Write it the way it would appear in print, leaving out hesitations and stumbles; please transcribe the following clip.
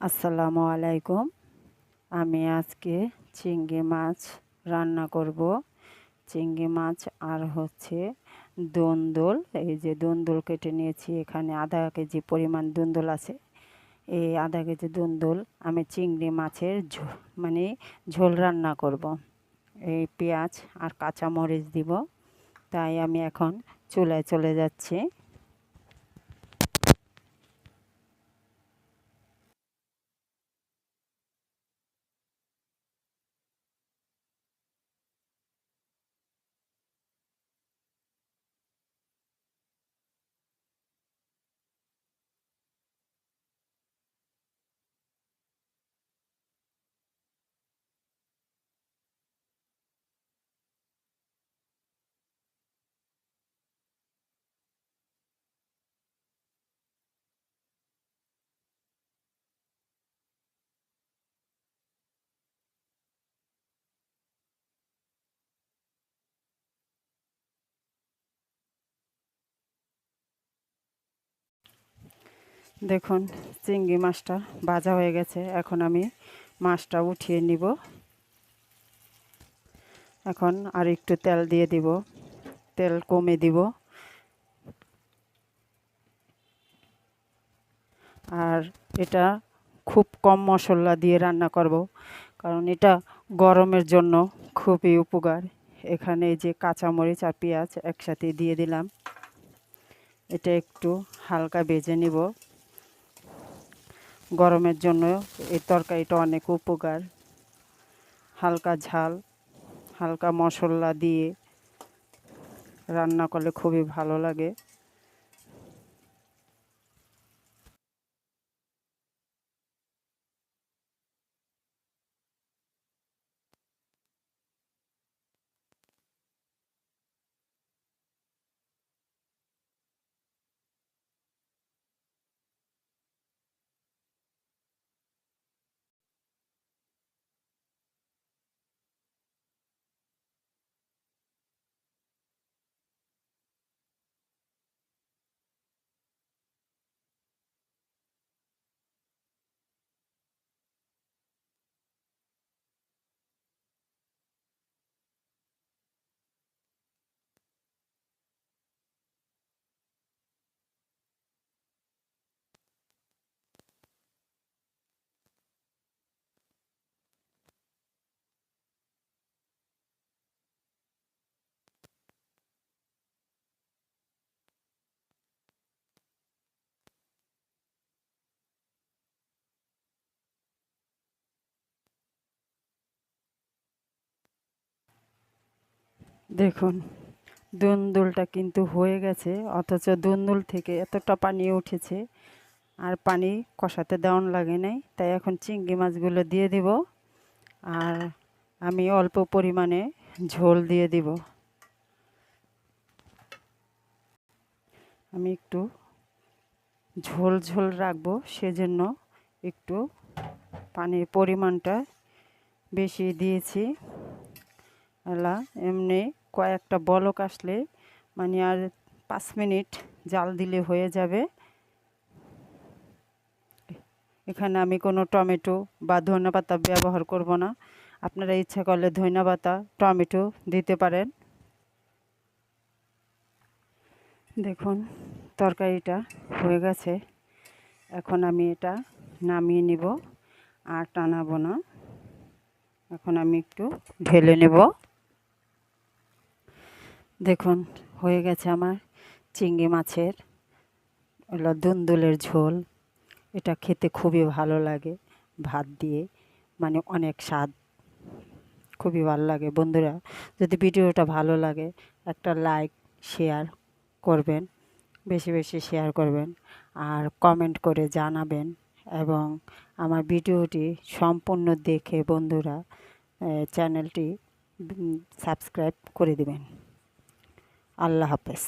আসসালামু আলাইকুম। আমি আজকে চিংড়ি মাছ রান্না করব। চিংড়ি মাছ আর দোন্দল। এই যে দোন্দল কেটে নিয়েছি, এখানে আধা কেজি পরিমাণ দোন্দল আছে। এই আধা কেজি দোন্দল আমি চিংড়ি মাছের ঝোল রান্না করব। এই পেঁয়াজ আর কাঁচা মরিচ দিব। তাই আমি এখন চুলায় চলে যাচ্ছি। দেখুন, চিংড়ি মাছটা ভাজা হয়ে গেছে। এখন আমি মাছটা উঠিয়ে নিব। এখন আর একটু তেল দিয়ে দিব, তেল কমে দিব। আর এটা খুব কম মশলা দিয়ে রান্না করব, কারণ এটা গরমের জন্য খুবই উপকার। এখানে যে কাঁচামরিচ আর পেঁয়াজ একসাথে দিয়ে দিলাম। এটা একটু হালকা ভেজে নিব। গরমের জন্য এই তরকারিটা অনেক উপকার। হালকা ঝাল, হালকা মশলা দিয়ে রান্না করলে খুবই ভালো লাগে। দেখুন, দুন্দুলটা কিন্তু হয়ে গেছে, অথচ দুন্দুল থেকে এতটা পানি উঠেছে। আর পানি কষাতে দেওয়ান লাগে নাই। তাই এখন চিংড়ি মাছগুলো দিয়ে দিব। আর আমি অল্প পরিমাণে ঝোল দিয়ে দিব। আমি একটু ঝোল ঝোল রাখবো, সেজন্য একটু পানির পরিমাণটা বেশি দিয়েছি। এমনি কয়েকটা বলক আসলে আর 5 মিনিট জাল দিলে হয়ে যাবে। এখানে আমি কোনো টমেটো বা ধনেপাতা ব্যবহার করব না। আপনারা ইচ্ছা করলে ধনেপাতা, টমেটো দিতে পারেন। দেখুন, তরকারিটা হয়ে গেছে। এখন আমি এটা নামিয়ে নিব, আর টানাবো না। এখন আমি একটু ঢেলে নেব। দেখুন, হয়ে গেছে আমার চিংড়ি মাছের দুন্দুলের ঝোল। এটা খেতে খুবই ভালো লাগে ভাত দিয়ে, অনেক স্বাদ, খুবই ভালো লাগে। বন্ধুরা, যদি ভিডিওটা ভালো লাগে একটা লাইক, শেয়ার করবেন, বেশি বেশি শেয়ার করবেন, আর কমেন্ট করে জানাবেন। এবং আমার ভিডিওটি সম্পূর্ণ দেখে বন্ধুরা চ্যানেলটি সাবস্ক্রাইব করে দিবেন। আল্লাহ হাফেজ।